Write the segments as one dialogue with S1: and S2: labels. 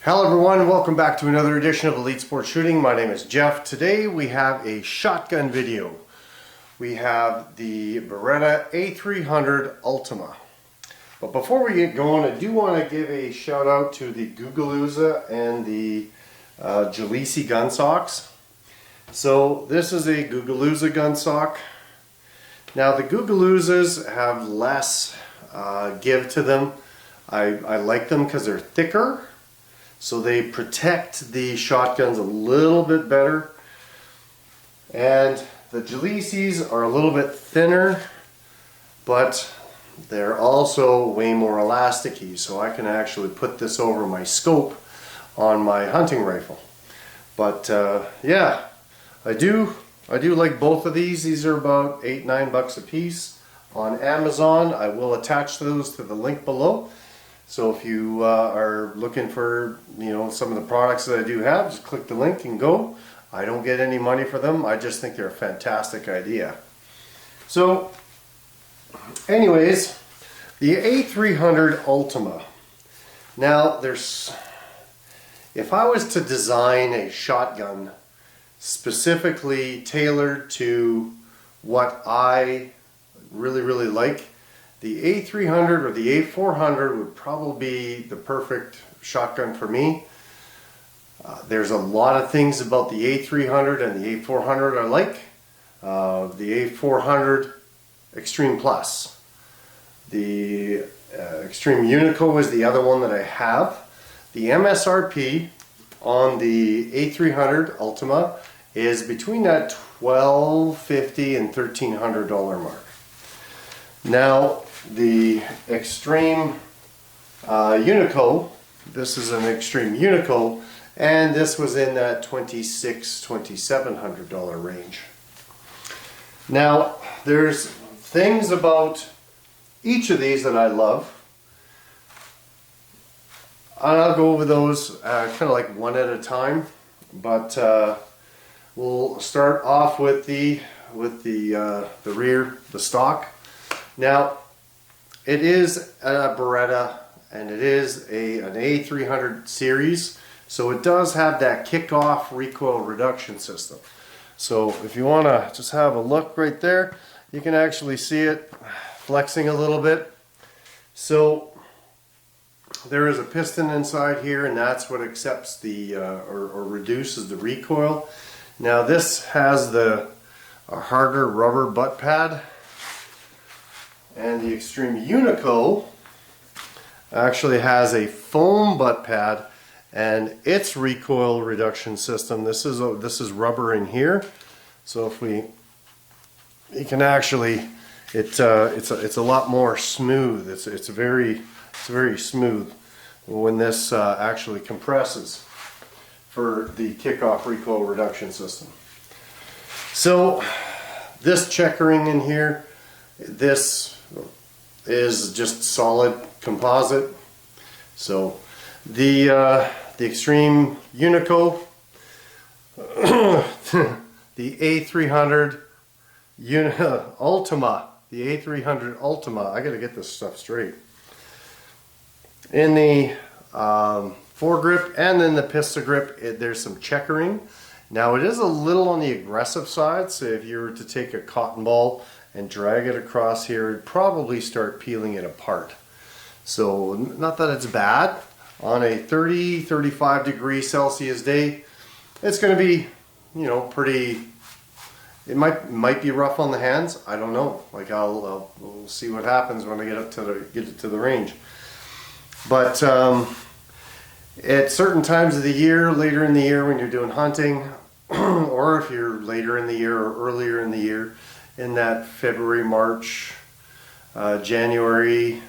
S1: Hello everyone, welcome back to another edition of Elite Sports Shooting. My name is Jeff. Today we have a shotgun video. We have the Beretta A300 Ultima. But before we get going, I do want to give a shout out to the GUGULUZA and the Jielisi Gun Socks. So this is a GUGULUZA gun sock. Now the GUGULUZAs have less give to them. I like them because they're thicker. So they protect the shotguns a little bit better. And the Jielisis are a little bit thinner, but they're also way more elasticy. So I can actually put this over my scope on my hunting rifle. But yeah, I do like both of these. These are about $8-9 a piece on Amazon. I will attach those to the link below. So if you are looking for, some of the products that I do have, just click the link and go. I don't get any money for them. I just think they're a fantastic idea. So anyways, the A300 Ultima. Now if I was to design a shotgun specifically tailored to what I really like, the A300 or the A400 would probably be the perfect shotgun for me. There's a lot of things about the A300 and the A400 I like. The A400 Extreme Plus. The Extreme Unico is the other one that I have. The MSRP on the A300 Ultima is between that $1,250 and $1,300 mark. Now the Extreme Unico, this is an Extreme Unico, and this was in that $2,600–2,700 range. Now there's things about each of these that I love, and I'll go over those kind of like one at a time. But we'll start off with the rear, the stock. Now, it is a Beretta, and it is an A300 series, so it does have that kick-off recoil reduction system. So if you want to just have a look right there, you can actually see it flexing a little bit. So there is a piston inside here, and that's what accepts the or reduces the recoil. Now this has a harder rubber butt pad. And the Extreme Unico actually has a foam butt pad, and its recoil reduction system, this is rubber in here. So if you can actually, it's a lot more smooth. It's very smooth when this actually compresses for the kickoff recoil reduction system. So this checkering in here, this is just solid composite. So the Extreme Unico, the A300 Ultima, the A300 Ultima, I gotta get this stuff straight. In the foregrip and in the pistol grip, there's some checkering. Now it is a little on the aggressive side, so if you were to take a cotton ball and drag it across here, it'd probably start peeling it apart. So not that it's bad. On a 30–35 degrees Celsius day, it's going to be, pretty. It might be rough on the hands. I don't know. Like we'll see what happens when I get it to the range. But at certain times of the year, later in the year when you're doing hunting, or if you're later in the year or earlier in the year, in that February, March, January,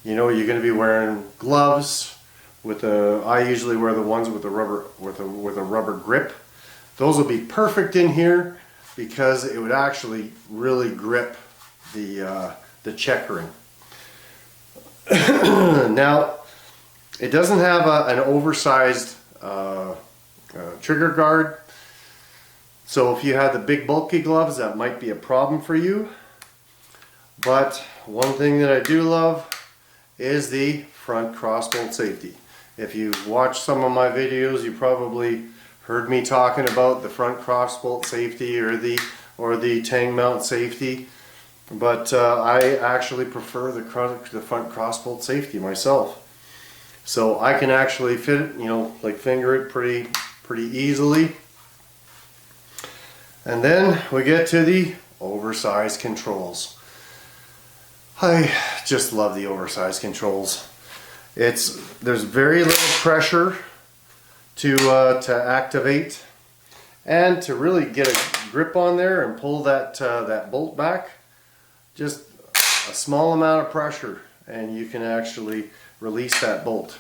S1: you're going to be wearing gloves with I usually wear the ones with a rubber grip. Those will be perfect in here because it would actually really grip the checkering. Now, it doesn't have an oversized trigger guard. So if you have the big bulky gloves, that might be a problem for you. But one thing that I do love is the front crossbolt safety. If you watch some of my videos, you probably heard me talking about the front crossbolt safety or the tang mount safety, but I actually prefer the front crossbolt safety myself. So I can actually fit it, you know, like finger it pretty easily. And then we get to the oversized controls. I just love the oversized controls. There's very little pressure to activate, and to really get a grip on there and pull that bolt back. Just a small amount of pressure, and you can actually release that bolt.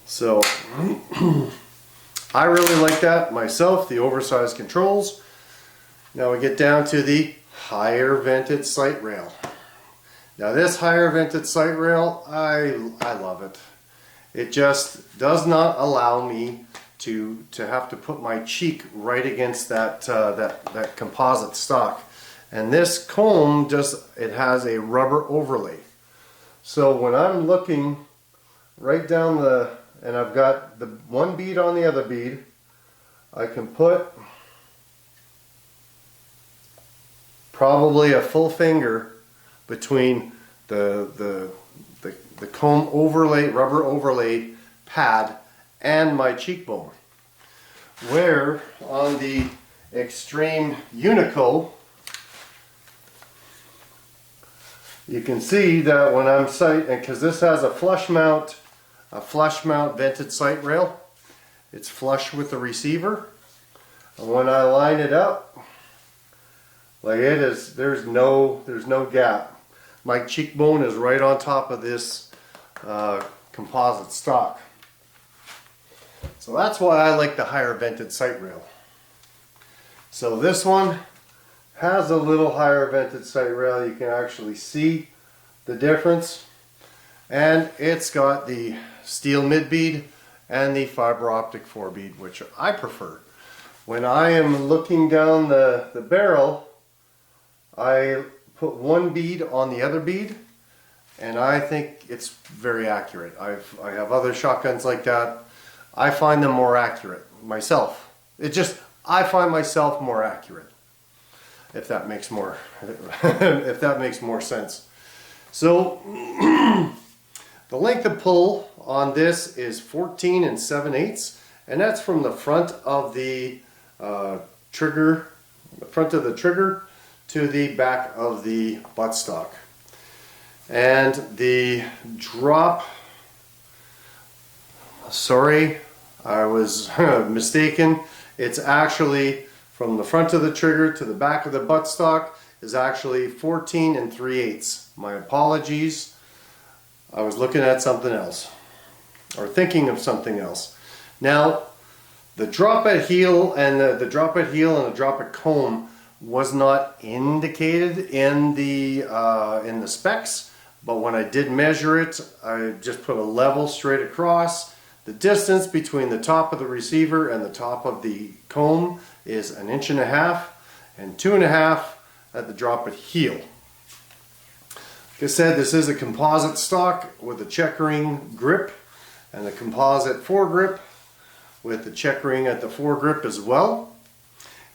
S1: So I really like that myself, the oversized controls. Now we get down to the higher vented sight rail. Now this higher vented sight rail, I love it. It just does not allow me to have to put my cheek right against that composite stock. And this comb it has a rubber overlay. So when I'm looking right down and I've got the one bead on the other bead, I can put probably a full finger between the comb overlay, rubber overlay pad and my cheekbone. Where on the Extreme Unico, you can see that when I'm sighting, because this has a flush mount vented sight rail, it's flush with the receiver, and when I line it up, like there's no gap. My cheekbone is right on top of this composite stock. So that's why I like the higher vented sight rail. So this one has a little higher vented sight rail. You can actually see the difference. And it's got the steel mid bead and the fiber optic 4-bead, which I prefer. When I am looking down the barrel, I put one bead on the other bead, and I think it's very accurate. I have other shotguns like that. I find them more accurate myself. I find myself more accurate, if that makes more if that makes more sense. So the length of pull on this is 14 7/8, and that's from the front of the trigger, to the back of the buttstock. And the drop, sorry, I was mistaken. It's actually from the front of the trigger to the back of the buttstock is actually 14 3/8. My apologies. I was looking at something else, or thinking of something else. Now, the drop at heel and the drop at comb was not indicated in the specs, but when I did measure it, I just put a level straight across. The distance between the top of the receiver and the top of the comb is 1.5 inches and 2.5 at the drop at heel. Like I said, this is a composite stock with a checkering grip and a composite foregrip with the checkering at the foregrip as well.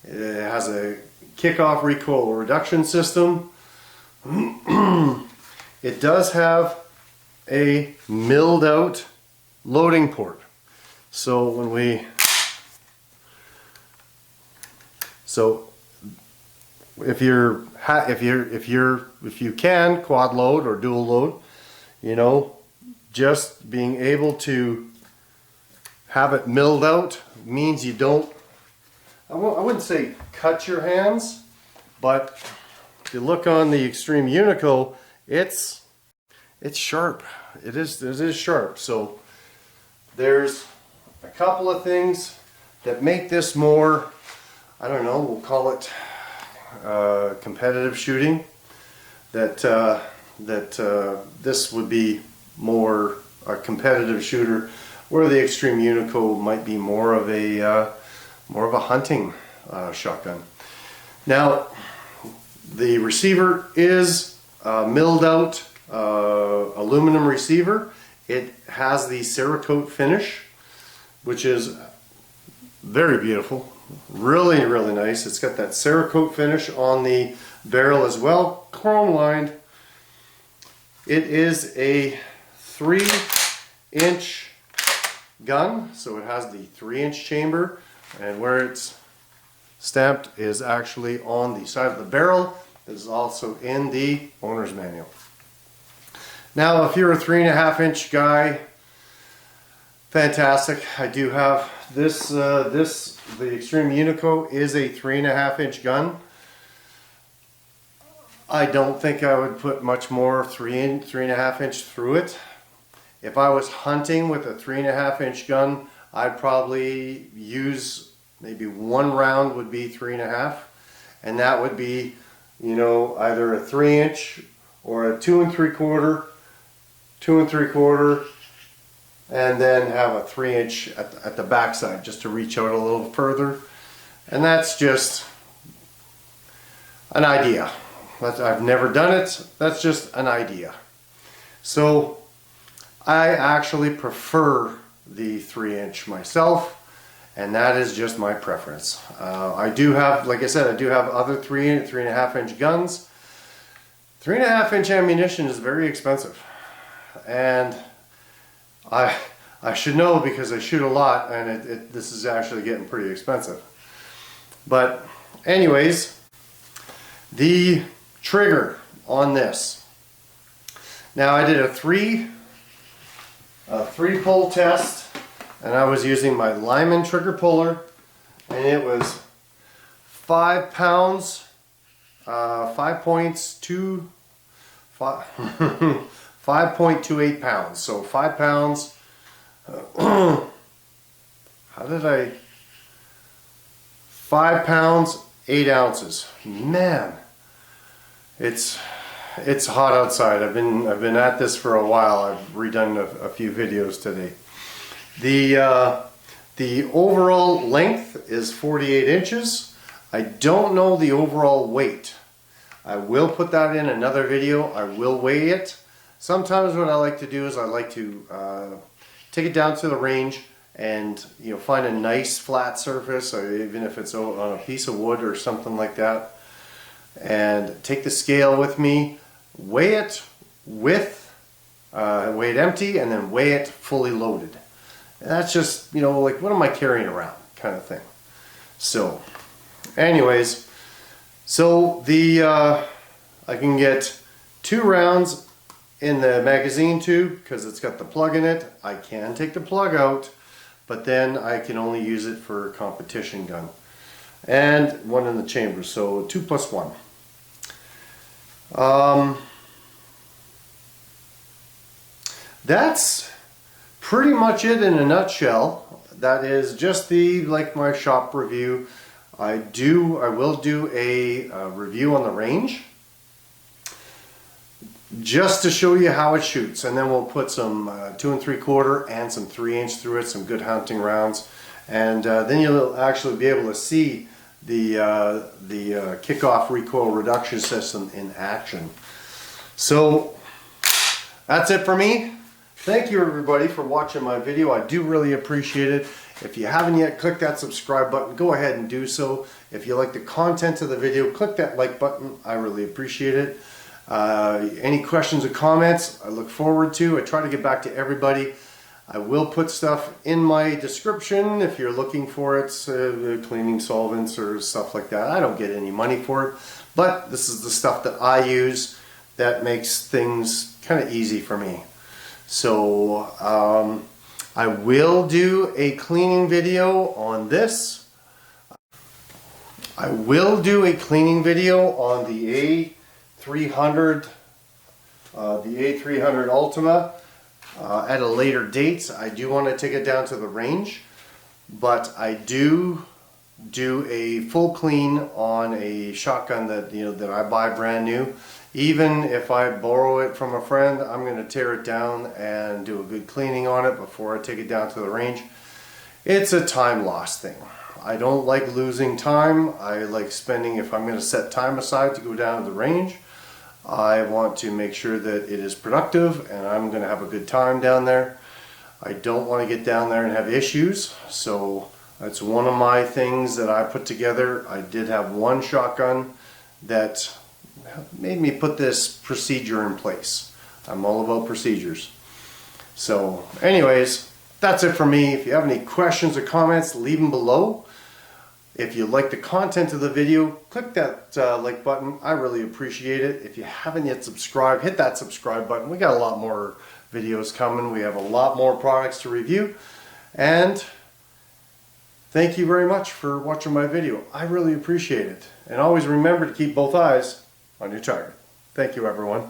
S1: It has a kickoff recoil reduction system. It does have a milled out loading port. So if you can quad load or dual load, you know, just being able to have it milled out means you don't, I wouldn't say cut your hands, but if you look on the Extreme Unico, it's sharp. It is sharp. So there's a couple of things that make this more, I don't know, we'll call it competitive shooting. That this would be more a competitive shooter, where the Extreme Unico might be more of a hunting shotgun. Now, the receiver is milled out aluminum receiver. It has the Cerakote finish, which is very beautiful. Really, really nice. It's got that Cerakote finish on the barrel as well, chrome lined. It is a 3-inch gun, so it has the 3-inch chamber, and where it's stamped is actually on the side of the barrel. It is also in the owner's manual. Now, if you're a 3.5-inch guy, fantastic. I do have this. The Extreme Unico is a 3.5-inch gun. I don't think I would put much more 3.5-inch through it. If I was hunting with a 3.5-inch gun, I'd probably use maybe 1 round would be 3.5, and that would be, you know, either a 3-inch or a 2 3/4, 2 3/4, and then have a 3-inch at the backside just to reach out a little further. And that's just an idea. I've never done it. That's just an idea. So I actually prefer the 3-inch myself, and that is just my preference. I do have, like I said, I do have other 3.5-inch guns. 3.5-inch ammunition is very expensive, and I should know because I shoot a lot, and this is actually getting pretty expensive. But anyways, the trigger on this. Now, I did a three pull test, and I was using my Lyman trigger puller, and it was 5 pounds, 5.28 pounds. So 5 pounds. How did I? 5 pounds, 8 ounces. Man, it's hot outside. I've been at this for a while. I've redone a few videos today. The overall length is 48 inches. I don't know the overall weight. I will put that in another video. I will weigh it. Sometimes what I like to do is I like to take it down to the range and, you know, find a nice flat surface, or even if it's on a piece of wood or something like that, and take the scale with me, weigh it with weigh it empty, and then weigh it fully loaded. And that's just, you know, like, what am I carrying around kind of thing. So anyways, so I can get 2 rounds in the magazine tube because it's got the plug in it. I can take the plug out, but then I can only use it for a competition gun. And 1 in the chamber, so 2 plus 1. That's pretty much it in a nutshell. That is just my shop review. I will do a review on the range, just to show you how it shoots, and then we'll put some 2 3/4 and some 3-inch through it, some good hunting rounds, and then you'll actually be able to see the kickoff recoil reduction system in action. So that's it for me. Thank you everybody for watching my video. I do really appreciate it. If you haven't yet clicked that subscribe button, go ahead and do so. If you like the content of the video, click that like button. I really appreciate it. Any questions or comments, I look forward to. I try to get back to everybody. I will put stuff in my description if you're looking for it, cleaning solvents or stuff like that. I don't get any money for it, but this is the stuff that I use that makes things kind of easy for me. So I will do a cleaning video on this. I will do a cleaning video on the A300 Ultima at a later date. I do want to take it down to the range, but I do a full clean on a shotgun that that I buy brand new. Even if I borrow it from a friend, I'm going to tear it down and do a good cleaning on it before I take it down to the range. It's a time loss thing. I don't like losing time. I like spending, if I'm going to set time aside to go down to the range, I want to make sure that it is productive and I'm going to have a good time down there. I don't want to get down there and have issues, so that's one of my things that I put together. I did have one shotgun that made me put this procedure in place. I'm all about procedures. So anyways, that's it for me. If you have any questions or comments, leave them below. If you like the content of the video, click that like button. I really appreciate it. If you haven't yet subscribed, hit that subscribe button. We got a lot more videos coming. We have a lot more products to review. And thank you very much for watching my video. I really appreciate it. And always remember to keep both eyes on your target. Thank you, everyone.